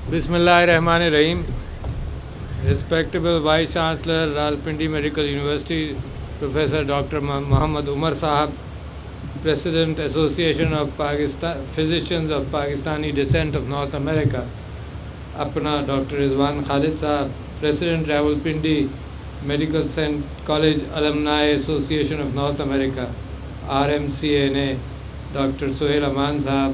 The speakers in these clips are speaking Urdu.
Bismillahirrahmanirrahim. Respectable Vice Chancellor, Rawalpindi Medical University, Professor Dr. Muhammad Umar Sahab, President Association of Pakistan Physicians of Pakistani Descent of North America, Apna Dr. Rizwan Khalid Sahab, President Rawalpindi Medical College Alumni Association of North America, RMCNA, Dr. Sohail Aman Sahab,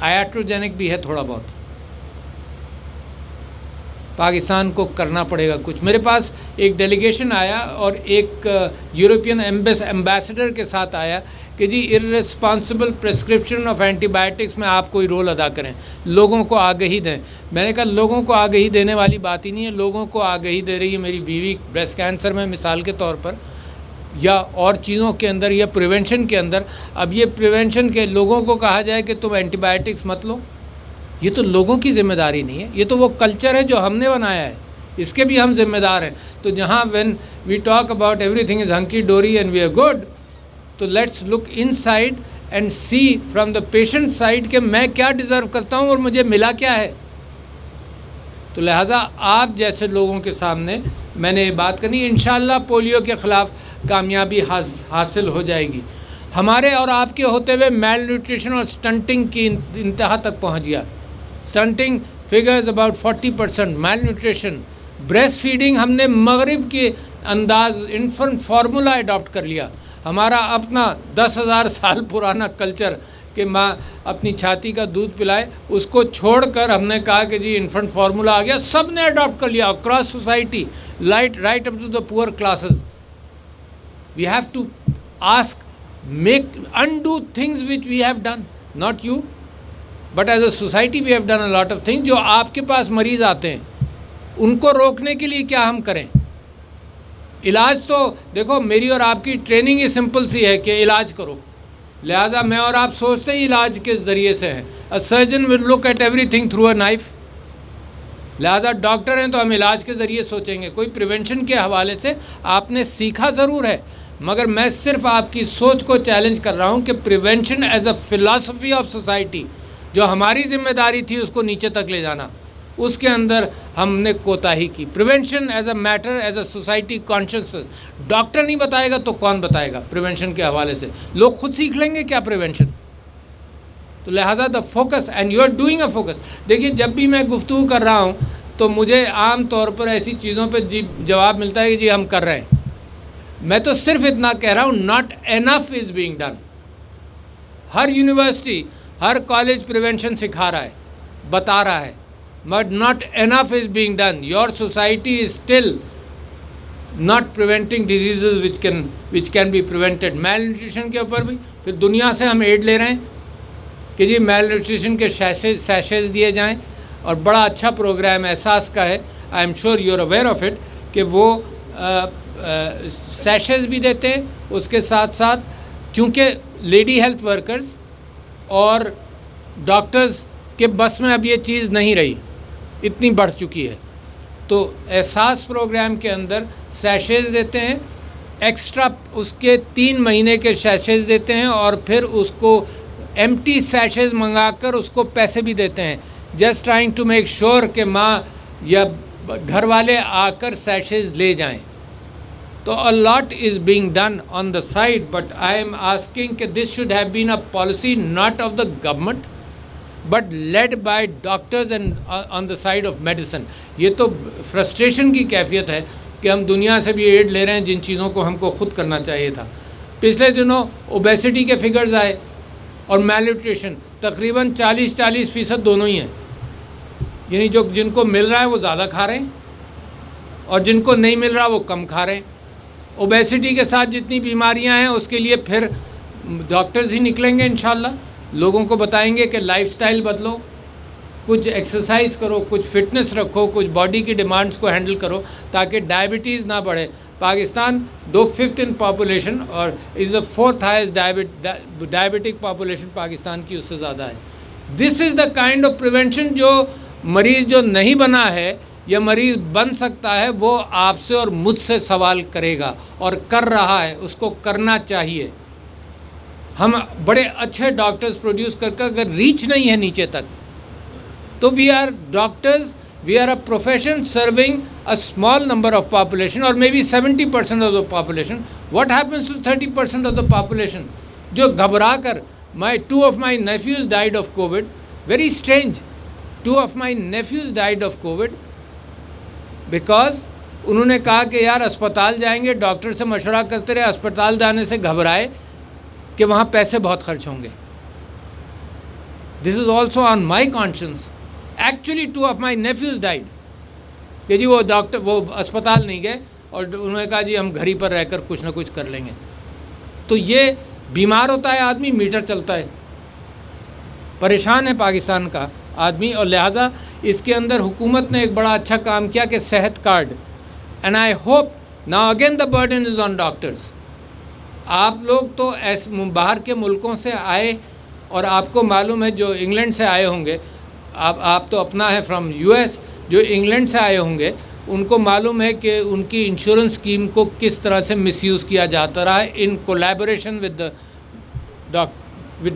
آیاٹروجینک بھی ہے تھوڑا بہت. پاکستان کو کرنا پڑے گا کچھ. میرے پاس ایک ڈیلیگیشن آیا اور ایک یورپین ایمبیسڈر کے ساتھ آیا کہ جی irresponsible prescription of antibiotics میں آپ کوئی رول ادا کریں, لوگوں کو آگہی دیں. میں نے کہا لوگوں کو آگہی دینے والی بات ہی نہیں ہے, لوگوں کو آگہی دے رہی ہے میری بیوی بریسٹ کینسر میں مثال کے طور پر, یا اور چیزوں کے اندر, یا پریونشن کے اندر. اب یہ پریونشن کے لوگوں کو کہا جائے کہ تم اینٹی بائیوٹکس مت لو, یہ تو لوگوں کی ذمہ داری نہیں ہے, یہ تو وہ کلچر ہے جو ہم نے بنایا ہے, اس کے بھی ہم ذمہ دار ہیں. تو جہاں when we talk about everything is hunky dory and we are good, تو let's look inside and see from the patient side کہ میں کیا ڈیزرو کرتا ہوں اور مجھے ملا کیا ہے. تو لہٰذا آپ جیسے لوگوں کے سامنے میں نے یہ بات کرنی. انشاءاللہ پولیو کے خلاف کامیابی حاصل ہو جائے گی. ہمارے اور آپ کے ہوتے ہوئے میل نیوٹریشن اور سٹنٹنگ کی انتہا تک پہنچ گیا. Stunting figures about 40%, malnutrition, breast feeding ہم نے مغرب کے انداز انفنٹ فارمولا اڈاپٹ کر لیا. ہمارا اپنا 10,000 سال پرانا کلچر کہ ماں اپنی چھاتی کا دودھ پلائے, اس کو چھوڑ کر ہم نے کہا کہ جی انفنٹ فارمولا آ گیا, سب نے اڈاپٹ کر لیا across society, right up to the poor classes. We have to ask, make undo things which we have done, not you but as a society we have done a lot of things. جو آپ کے پاس مریض آتے ہیں ان کو روکنے کے لیے کیا ہم کریں. علاج تو دیکھو میری اور آپ کی ٹریننگ ہی سمپل سی ہے کہ علاج کرو, لہٰذا میں اور آپ سوچتے ہی علاج کے ذریعے سے ہیں. A surgeon will look at everything through a knife, لہٰذا ڈاکٹر ہیں تو ہم علاج کے ذریعے سوچیں گے. کوئی پریونشن کے حوالے سے آپ نے سیکھا ضرور ہے, مگر میں صرف آپ کی سوچ کو چیلنج کر رہا ہوں کہ prevention as a philosophy of society, جو ہماری ذمہ داری تھی اس کو نیچے تک لے جانا, اس کے اندر ہم نے کوتاہی کی. Prevention as a matter, as a society consciousness, doctor نہیں بتائے گا تو کون بتائے گا پریونشن کے حوالے سے. لوگ خود سیکھ لیں گے کیا پریونشن. تو لہٰذا the focus and you are doing a focus. دیکھیے جب بھی میں گفتگو کر رہا ہوں تو مجھے عام طور پر ایسی چیزوں پہ جی جواب ملتا ہے کہ جی ہم کر رہے ہیں. میں تو صرف اتنا کہہ رہا ہوں not enough is being done. Hare university, Hare college prevention سکھا رہا ہے, بتا رہا ہے, but not enough is being done. Your society is still not preventing diseases which can be prevented. malnutrition کے اوپر بھی پھر دنیا سے ہم ایڈ لے رہے ہیں کہ جی malnutrition کے سیشز دیے جائیں, اور بڑا اچھا پروگرام احساس کا ہے, I am sure you are aware of it, کہ وہ سیشز بھی دیتے ہیں. اس کے ساتھ ساتھ کیونکہ لیڈی ہیلتھ ورکرز اور ڈاکٹرز کے بس میں اب یہ چیز نہیں رہی, اتنی بڑھ چکی ہے, تو احساس پروگرام کے اندر سیشز دیتے ہیں ایکسٹرا, اس کے 3 مہینے کے سیشز دیتے ہیں, اور پھر اس کو ایمٹی سیشز منگا کر اس کو پیسے بھی دیتے ہیں. Just trying to make sure کہ ماں یا گھر والے آ کر سیشز لے جائیں. تو a lot is being done on the side, but I am asking کہ this should have been a policy not of the government but led by doctors and on the side of medicine. یہ تو فرسٹریشن کی کیفیت ہے کہ ہم دنیا سے بھی ایڈ لے رہے ہیں جن چیزوں کو ہم کو خود کرنا چاہیے تھا. پچھلے دنوں اوبیسٹی کے فگرز آئے اور میل نیوٹریشن تقریباً 40% دونوں ہی ہیں, یعنی جو جن کو مل رہا ہے وہ زیادہ کھا رہے ہیں اور جن کو نہیں مل رہا وہ کم کھا رہے ہیں. اوبیسٹی کے ساتھ جتنی بیماریاں ہیں اس کے لیے پھر ڈاکٹرز ہی نکلیں گے انشاءاللہ, لوگوں کو بتائیں گے کہ لائف سٹائل بدلو, کچھ ایکسرسائز کرو, کچھ فٹنس رکھو, کچھ باڈی کی ڈیمانڈز کو ہینڈل کرو تاکہ ڈائبٹیز نہ بڑھے. پاکستان 5th ان پاپولیشن اور از دا 4th highest diabetic population Pakistan کی, اس سے زیادہ ہے. دس is the kind of prevention جو مریض جو نہیں بنا ہے یا مریض بن سکتا ہے وہ آپ سے اور مجھ سے سوال کرے گا, اور کر رہا ہے, اس کو کرنا چاہیے. ہم بڑے اچھے ڈاکٹرز پروڈیوس کر کے اگر ریچ نہیں ہے نیچے تک تو we are doctors, we are a profession serving a small number of population اور may be 70% of the population. What happens to 30% of the population جو گھبرا کر, two of my nephews died of COVID, very strange, 2 of my nephews died of COVID because انہوں نے کہا کہ یار اسپتال جائیں گے, ڈاکٹر سے مشورہ کرتے رہے, اسپتال جانے سے گھبرائے کہ وہاں پیسے بہت خرچ ہوں گے. This is also on my conscience. Actually 2 of my nephews died. کہ جی وہ ڈاکٹر وہ اسپتال نہیں گئے اور انہوں نے کہا جی ہم گھر ہی پر رہ کر کچھ نہ کچھ کر لیں گے. تو یہ بیمار ہوتا ہے آدمی, میٹر چلتا ہے, پریشان ہے پاکستان کا آدمی, اور لہٰذا اس کے اندر حکومت نے ایک بڑا اچھا کام کیا کہ صحت card. And I hope now again the burden is on doctors. آپ لوگ تو باہر کے ملکوں سے آئے اور آپ کو معلوم ہے, جو انگلینڈ سے آئے ہوں گے, آپ تو اپنا ہے فرام یو ایس, جو انگلینڈ سے آئے ہوں گے ان کو معلوم ہے کہ ان کی انشورنس اسکیم کو کس طرح سے مس یوز کیا جاتا رہا ہے ان کولیبوریشن ود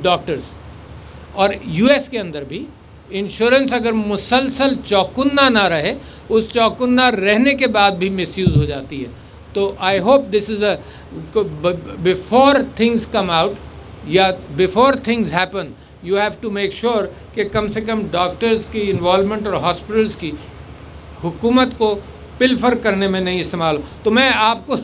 ڈاکٹرس. اور یو ایس کے اندر بھی انشورنس اگر مسلسل چوکنا نہ رہے, اس چوکنا رہنے کے بعد بھی مس یوز ہو جاتی ہے. تو I hope this is a before things come out یا before things happen you have to make sure کہ کم سے کم ڈاکٹرز کی انوالومنٹ اور ہاسپٹلس کی حکومت کو پلفر کرنے میں نہیں استعمال. تو میں آپ کو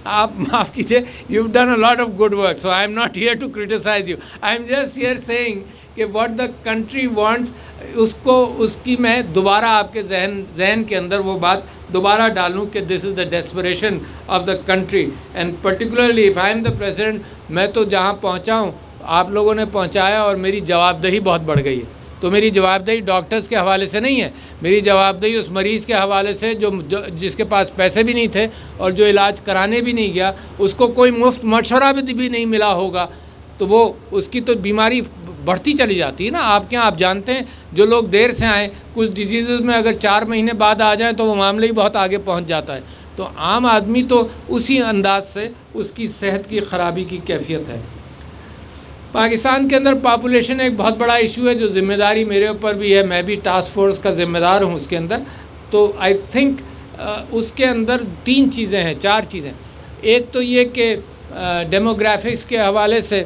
آپ معاف کیجیے, you done a lot of good work, so I am not here to criticise you, I am just here saying کہ واٹ دا کنٹری وانٹس, اس کی میں دوبارہ آپ کے ذہن کے اندر وہ بات دوبارہ ڈالوں کہ this is the desperation of the country. And particularly if I am the president, میں تو جہاں پہنچا ہوں آپ لوگوں نے پہنچایا اور میری جواب دہی بہت بڑھ گئی ہے. تو میری جواب دہی ڈاکٹرز کے حوالے سے نہیں ہے, میری جواب دہی اس مریض کے حوالے سے جس کے پاس پیسے بھی نہیں تھے اور جو علاج کرانے بھی نہیں گیا, اس کو کوئی مفت مشورہ بھی نہیں ملا ہوگا, تو وہ اس کی تو بیماری بڑھتی چلی جاتی ہے نا. آپ کے یہاں آپ جانتے ہیں جو لوگ دیر سے آئیں, کچھ ڈیزیزز میں اگر 4 مہینے بعد آ جائیں تو وہ معاملہ ہی بہت آگے پہنچ جاتا ہے. تو عام آدمی تو اسی انداز سے اس کی صحت کی خرابی کی کیفیت ہے. پاکستان کے اندر پاپولیشن ایک بہت بڑا ایشو ہے جو ذمہ داری میرے اوپر بھی ہے, میں بھی ٹاسک فورس کا ذمہ دار ہوں اس کے اندر. تو آئی تھنک اس کے اندر 3 چیزیں ہیں, 4 چیزیں. ایک تو یہ کہ ڈیموگرافکس کے حوالے سے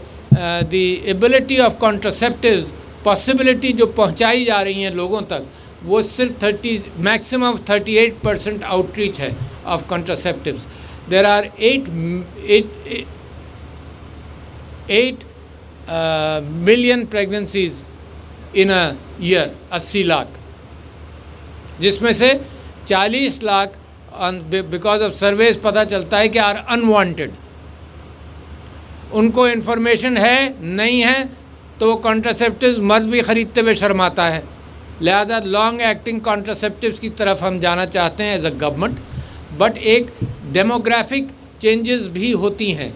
the ability of contraceptives possibility جو پہنچائی جا رہی ہیں لوگوں تک, وہ صرف میکسیمم 38% آؤٹ ریچ ہے of contraceptives. There are 8 million pregnancies in a year, 80 lakh, جس میں سے 40 لاکھ بیکاز آف سرویز پتہ چلتا ہے کہ آر انوانٹیڈ. ان کو انفارمیشن ہے نہیں ہے تو وہ کانٹرسیپٹیوز مرد بھی خریدتے ہوئے شرماتا ہے. لہٰذا لانگ ایکٹنگ کانٹرسیپٹیوز کی طرف ہم جانا چاہتے ہیں ایز اے گورنمنٹ. بٹ ایک ڈیموگرافک چینجز بھی ہوتی ہیں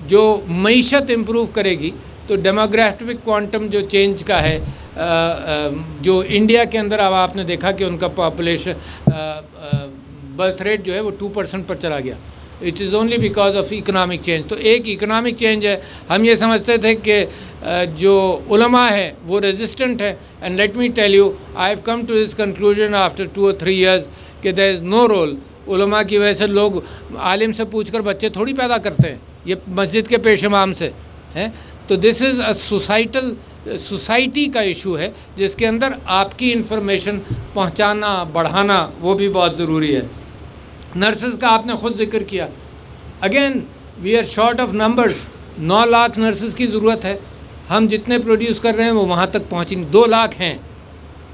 جو معیشت امپروو کرے گی. تو ڈیموگرافک کوانٹم جو چینج کا ہے, جو انڈیا کے اندر اب آپ نے دیکھا کہ ان کا پاپولیشن برتھ ریٹ جو ہے وہ 2% پر چلا گیا. It is only because of economic change. تو ایک اکنامک چینج ہے. ہم یہ سمجھتے تھے کہ جو علماء ہے وہ ریزسٹنٹ ہے, and let me tell you I have come to this conclusion after 2 or 3 years کہ دیر از نو رول. علماء کی وجہ سے لوگ عالم سے پوچھ کر بچے تھوڑی پیدا کرتے ہیں, یہ مسجد کے پیش امام سے ہیں. تو دس از اے سوسائٹی کا ایشو ہے جس کے اندر آپ کی انفارمیشن پہنچانا بڑھانا وہ بھی بہت ضروری ہے. نرسز کا آپ نے خود ذکر کیا. Again we are short of numbers. 9 lakh nurses کی ضرورت ہے. ہم جتنے پروڈیوس کر رہے ہیں وہ وہاں تک پہنچی نہیں. 2 لاکھ ہیں.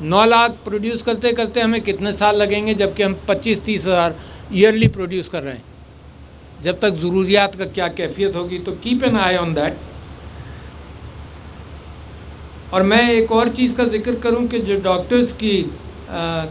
9 لاکھ پروڈیوس کرتے کرتے ہمیں کتنے سال لگیں گے, جبکہ ہم 25-30 ہزار ایئرلی پروڈیوس کر رہے ہیں. جب تک ضروریات کا کیا کیفیت ہوگی. تو keep an eye on that. اور میں ایک اور چیز کا ذکر کروں کہ جو ڈاکٹرز کی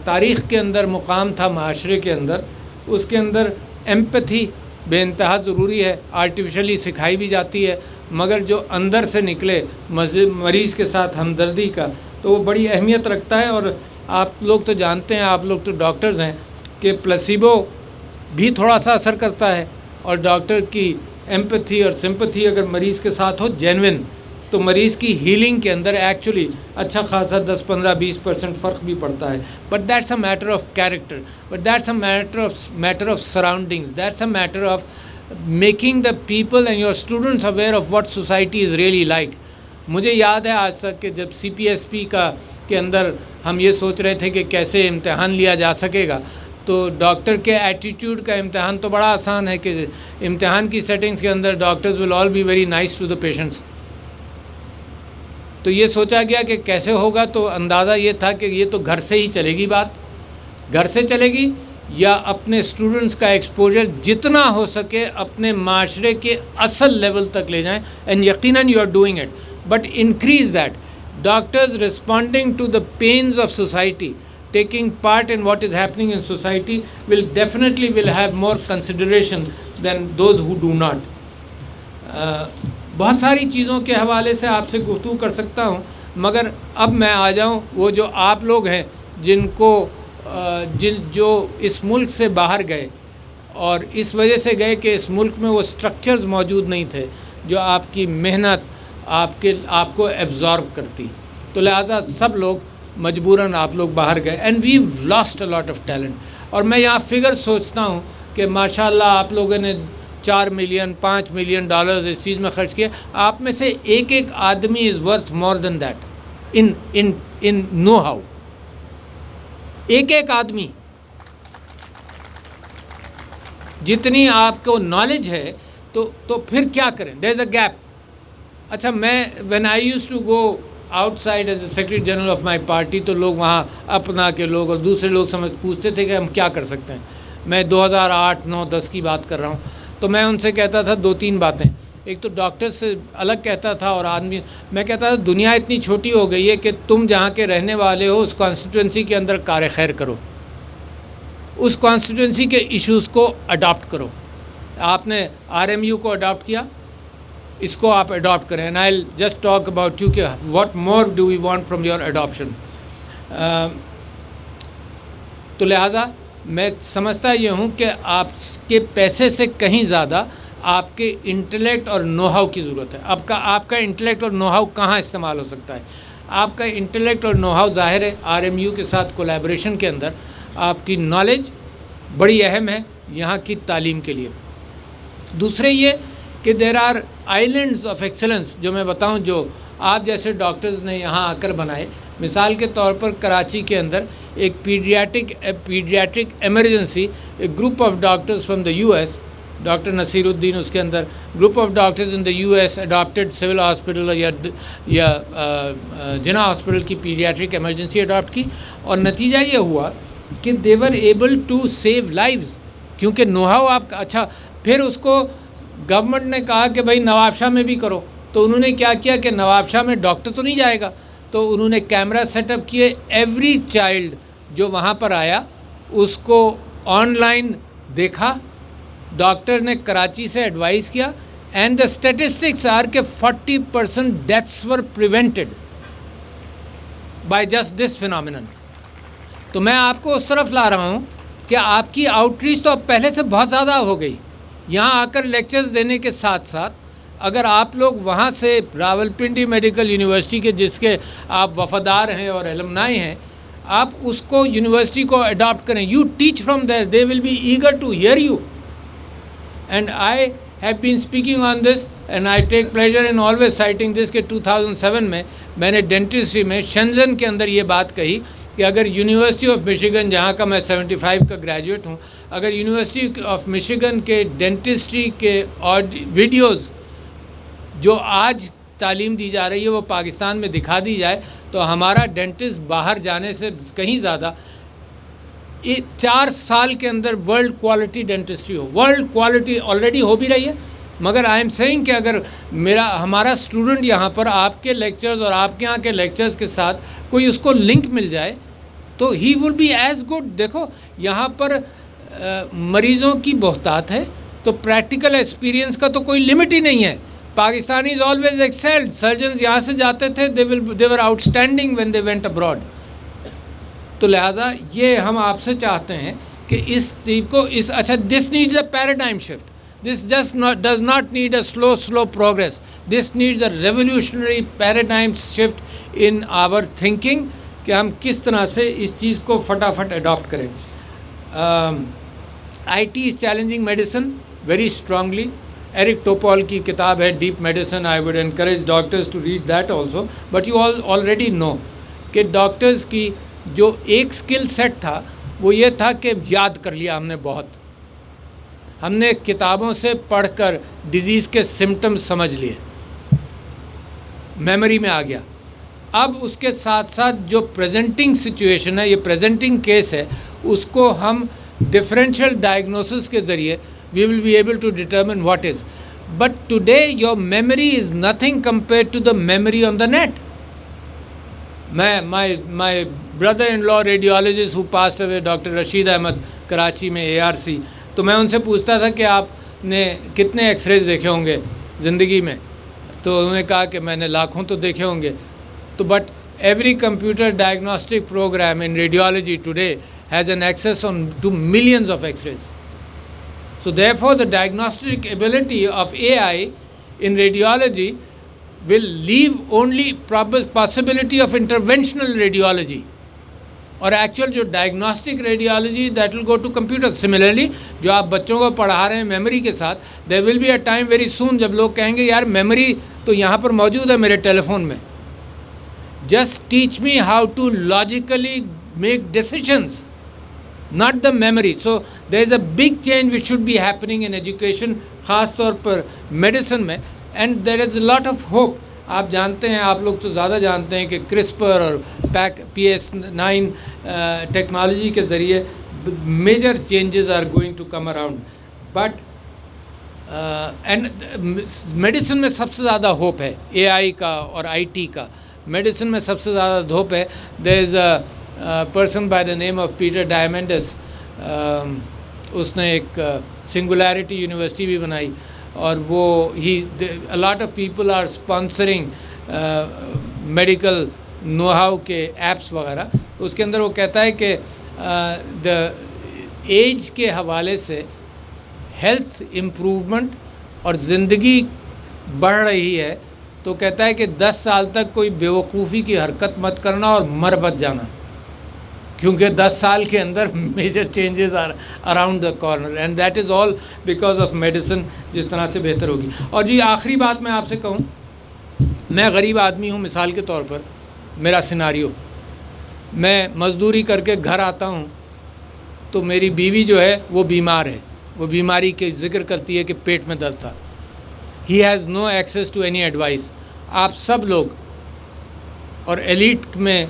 تاریخ کے اندر مقام تھا معاشرے کے اندر, اس کے اندر ایمپتھی بے انتہا ضروری ہے. آرٹیفیشلی سکھائی بھی جاتی ہے, مگر جو اندر سے نکلے مریض کے ساتھ ہمدردی کا, تو وہ بڑی اہمیت رکھتا ہے. اور آپ لوگ تو جانتے ہیں, آپ لوگ تو ڈاکٹرز ہیں, کہ پلاسیبو بھی تھوڑا سا اثر کرتا ہے, اور ڈاکٹر کی ایمپتھی اور سمپتھی اگر مریض کے ساتھ ہو جینوئن, تو مریض کی ہیلنگ کے اندر ایکچولی اچھا خاصا 10-15-20% فرق بھی پڑتا ہے. But that's a matter of character, but that's a matter of surroundings, that's a matter of making the people and your students aware of what society is really like. مجھے یاد ہے آج تک کہ جب CPSP کے اندر ہم یہ سوچ رہے تھے کہ کیسے امتحان لیا جا سکے گا, تو ڈاکٹر کے ایٹیٹیوڈ کا امتحان تو بڑا آسان ہے کہ امتحان کی سیٹنگز کے اندر doctors will all be very nice to the patients. تو یہ سوچا گیا کہ کیسے ہوگا، تو اندازہ یہ تھا کہ یہ تو گھر سے ہی چلے گی، بات گھر سے چلے گی، یا اپنے اسٹوڈنٹس کا ایکسپوجر جتنا ہو سکے اپنے معاشرے کے اصل لیول تک لے جائیں. اینڈ یقیناً you are doing it, but increase that. Doctors responding to the pains of society, taking part in what is happening in society will definitely have more consideration than those who do not. بہت ساری چیزوں کے حوالے سے آپ سے گفتگو کر سکتا ہوں، مگر اب میں آ جاؤں وہ جو آپ لوگ ہیں جن کو جو اس ملک سے باہر گئے اور اس وجہ سے گئے کہ اس ملک میں وہ سٹرکچرز موجود نہیں تھے جو آپ کی محنت آپ کو ایبزارب کرتی. تو لہٰذا سب لوگ مجبوراً آپ لوگ باہر گئے، and we lost a lot of talent. اور میں یہاں فگر سوچتا ہوں کہ ماشاء اللہ آپ لوگوں نے 4 ملین 5 ملین ڈالرز اس چیز میں خرچ کیے. آپ میں سے ایک آدمی is worth more than that in know how. ایک آدمی جتنی آپ کو نالج ہے تو پھر کیا کریں؟ There is a gap. اچھا، میں when I used to go outside as a secretary general of my party, تو لوگ وہاں اپنا کے لوگ اور دوسرے لوگ پوچھتے تھے کہ ہم کیا کر سکتے ہیں. میں 2008 9 10 کی بات کر رہا ہوں. تو میں ان سے کہتا تھا 2-3 باتیں. ایک تو ڈاکٹر سے الگ کہتا تھا، اور آدمی میں کہتا تھا دنیا اتنی چھوٹی ہو گئی ہے کہ تم جہاں کے رہنے والے ہو اس کانسٹیٹوئنسی کے اندر کار خیر کرو، اس کانسٹیٹوئنسی کے ایشوز کو اڈاپٹ کرو. آپ نے RMU کو اڈاپٹ کیا، اس کو آپ اڈاپٹ کریں. And I will just talk about you کہ what more do we want from your adoption. تو لہٰذا میں سمجھتا یہ ہوں کہ آپ کے پیسے سے کہیں زیادہ آپ کے انٹلیکٹ اور نو ہاؤ کی ضرورت ہے. آپ کا انٹلیکٹ اور نو ہاؤ کہاں استعمال ہو سکتا ہے؟ آپ کا انٹلیکٹ اور نو ہاؤ ظاہر ہے RMU کے ساتھ کولیبریشن کے اندر آپ کی نالج بڑی اہم ہے یہاں کی تعلیم کے لیے. دوسرے یہ کہ there are islands of excellence, جو میں بتاؤں جو آپ جیسے ڈاکٹرز نے یہاں آ کر بنائے. مثال کے طور پر کراچی کے اندر ایک پیڈیاٹرک ایمرجنسی، ایک group of doctors from the US، doctor Nasiruddin اس کے اندر، group of doctors in the US adopted civil hospital یا جناح ہاسپٹل کی پیڈیاٹرک ایمرجنسی اڈاپٹ کی. اور نتیجہ یہ ہوا کہ they were able to save lives, کیونکہ نو ہاؤ آپ کا اچھا. پھر اس کو گورنمنٹ نے کہا کہ بھائی نواب شاہ میں بھی کرو. تو انہوں نے کیا کیا کہ نواب شاہ میں ڈاکٹر تو نہیں جائے گا، تو انہوں نے کیمرہ سیٹ اپ کیے. ایوری چائلڈ جو وہاں پر آیا اس کو آن لائن دیکھا. ڈاکٹر نے کراچی سے ایڈوائز کیا، اینڈ دا اسٹیٹسٹکس آر کہ 40% deaths were prevented by just this phenomenon. تو میں آپ کو اس طرف لا رہا ہوں کہ آپ کی آؤٹ ریچ تو اب پہلے سے بہت زیادہ ہو گئی. یہاں آ کر لیکچرز دینے کے ساتھ ساتھ اگر آپ لوگ وہاں سے راولپنڈی میڈیکل یونیورسٹی کے جس کے آپ وفادار ہیں اور المنائی ہیں، آپ اس کو یونیورسٹی کو اڈاپٹ کریں. You teach from there, they will be eager to hear you. And I have been speaking on this and I take pleasure in always citing this کہ 2007 میں نے ڈینٹسٹری میں شنزن کے اندر یہ بات کہی کہ اگر یونیورسٹی آف مشیگن، جہاں کا میں 75 کا گریجویٹ ہوں، اگر یونیورسٹی آف مشیگن کے ڈینٹسٹری کے ویڈیوز جو آج تعلیم دی جا رہی ہے وہ پاکستان میں دکھا دی جائے تو ہمارا ڈینٹسٹ باہر جانے سے کہیں زیادہ 4 سال کے اندر ورلڈ کوالٹی ڈینٹسٹری ہو. ورلڈ کوالٹی آلریڈی ہو بھی رہی ہے، مگر آئی ایم سیئنگ کہ اگر ہمارا اسٹوڈنٹ یہاں پر آپ کے لیکچرز اور آپ کے یہاں کے لیکچرز کے ساتھ کوئی اس کو لنک مل جائے تو ہی ول بی ایز گڈ. دیکھو یہاں پر مریضوں کی بہتات ہے تو پریکٹیکل ایکسپیرینس کا تو کوئی لمٹ ہی نہیں ہے. Pakistanis always ایکسیلڈ. سرجنز یہاں سے جاتے تھے، they were outstanding when they went abroad. تو لہٰذا یہ ہم آپ سے چاہتے ہیں کہ اس چیز کو اچھا this needs a paradigm shift. This just does not need a slow progress. This needs a revolutionary paradigm shift in our thinking کہ ہم کس طرح سے اس چیز کو فٹافٹ اڈاپٹ کریں. IT is challenging medicine very strongly. Eric Topol کی کتاب ہے deep medicine. I would encourage doctors to read that also. But you all already know کہ ڈاکٹرز کی جو ایک اسکل سیٹ تھا وہ یہ تھا کہ یاد کر لیا ہم نے بہت. ہم نے کتابوں سے پڑھ کر ڈیزیز کے سمٹمز سمجھ لیے، میموری میں آ گیا. اب اس کے ساتھ ساتھ جو پریزنٹنگ سچویشن ہے, یہ پریزنٹنگ کیس ہے, اس کو ہم ڈفرینشیل ڈائگنوسس کے ذریعے we will be able to determine what is. But today your memory is nothing compare to the memory on the net. my brother-in-law radiologist who passed away, doctor Rashid Ahmed, Karachi میں ARC, تو میں ان سے پوچھتا تھا کہ آپ نے کتنے ایکس ریز دیکھے ہوں گے زندگی میں, تو انہوں نے کہا کہ میں نے لاکھوں تو دیکھے ہوں گے. تو but every computer diagnostic program in radiology today has an access to millions of X-rays. So therefore the diagnostic ability of AI in radiology will leave only possibility of interventional radiology, اور ایکچوئل جو diagnostic radiology that will go to computer. Similarly جو آپ بچوں کو پڑھا رہے ہیں میموری کے ساتھ, there will be a time very soon جب لوگ کہیں گے یار میموری تو یہاں پر موجود ہے میرے ٹیلی فون میں, just teach me how to logically make decisions, not the memory. So there is a big change which should be happening in education, خاص طور پر میڈیسن میں, and there is a lot of hope. آپ جانتے ہیں, آپ لوگ تو زیادہ جانتے ہیں کہ کرسپر اور PS9 ٹیکنالوجی کے ذریعے major changes are going to come around. But and medicine میں سب سے زیادہ ہوپ ہے AI کا اور IT کا. میڈیسن میں سب سے زیادہ ہوپ ہے. there is a person by the name of Peter Diamandis, اس نے ایک سنگولیرٹی یونیورسٹی بھی بنائی, اور وہ a lot of people are sponsoring medical know how کے ایپس وغیرہ. اس کے اندر وہ کہتا ہے کہ دا ایج کے حوالے سے ہیلتھ امپروومنٹ اور زندگی بڑھ رہی ہے, تو کہتا ہے کہ 10 سال تک کوئی بیوقوفی کی حرکت مت کرنا اور مر بچ جانا, کیونکہ 10 سال کے اندر major changes are around the corner, and that is all because of medicine جس طرح سے بہتر ہوگی. اور جی آخری بات میں آپ سے کہوں, میں غریب آدمی ہوں, مثال کے طور پر میرا سیناریو, میں مزدوری کر کے گھر آتا ہوں تو میری بیوی جو ہے وہ بیمار ہے, وہ بیماری کے ذکر کرتی ہے کہ پیٹ میں درد تھا. He has no access to any advice. آپ سب لوگ اور ایلیٹ میں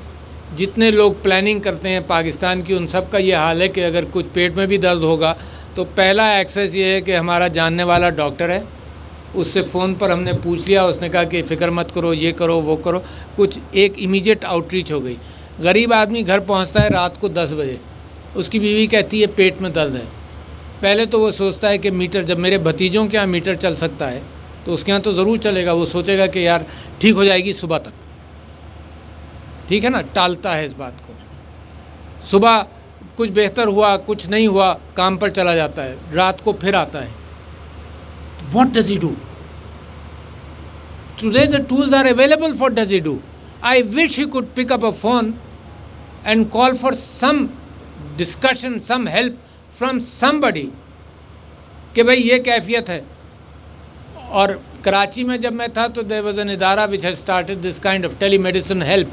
جتنے لوگ پلاننگ کرتے ہیں پاکستان کی, ان سب کا یہ حال ہے کہ اگر کچھ پیٹ میں بھی درد ہوگا تو پہلا ایکسیس یہ ہے کہ ہمارا جاننے والا ڈاکٹر ہے, اس سے فون پر ہم نے پوچھ لیا, اس نے کہا کہ فکر مت کرو, یہ کرو وہ کرو, کچھ ایک امیجیٹ آؤٹ ریچ ہو گئی. غریب آدمی گھر پہنچتا ہے رات کو 10 بجے, اس کی بیوی کہتی ہے پیٹ میں درد ہے. پہلے تو وہ سوچتا ہے کہ میٹر, جب میرے بھتیجوں کے یہاں میٹر چل سکتا ہے تو اس کے یہاں تو ضرور چلے گا. وہ سوچے گا کہ یار ٹھیک ہو جائے گی صبح تک, ٹھیک ہے نا, ٹالتا ہے اس بات کو. صبح کچھ بہتر ہوا, کچھ نہیں ہوا, کام پر چلا جاتا ہے, رات کو پھر آتا ہے. What does he do? Today the tools are available. What does he do? I wish he could pick up a phone and call for some discussion, some help from somebody کہ بھائی یہ کیفیت ہے. اور کراچی میں جب میں تھا تو there was an ادارہ which had started this kind of telemedicine help,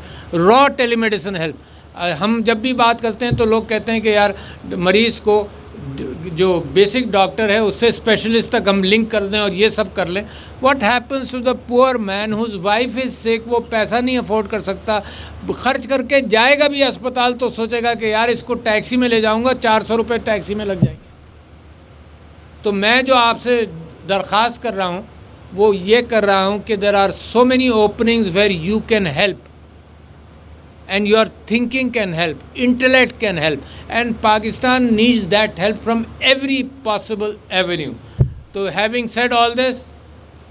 raw telemedicine help. ہم جب بھی بات کرتے ہیں تو لوگ کہتے ہیں کہ یار مریض کو جو بیسک ڈاکٹر ہے اس سے اسپیشلسٹ تک ہم لنک کر دیں اور یہ سب کر لیں. واٹ ہیپنس ٹو دا پور مین ہوز وائف از سک, وہ پیسہ نہیں افورڈ کر سکتا, خرچ کر کے جائے گا بھی اسپتال تو سوچے گا کہ یار اس کو ٹیکسی میں لے جاؤں گا, 400 روپے ٹیکسی میں لگ جائیں گے. تو میں جو آپ سے درخواست کر رہا ہوں وہ یہ کر رہا ہوں کہ there are so many openings where you can help and your thinking can help, intellect can help, and Pakistan needs that help from every possible avenue. So having said all this,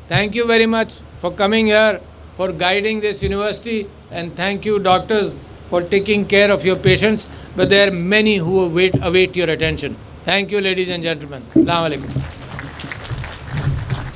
thank you very much for coming here, for guiding this university, and thank you doctors for taking care of your patients, but there are many who await your attention. Thank you ladies and gentlemen. Assalamu alaikum.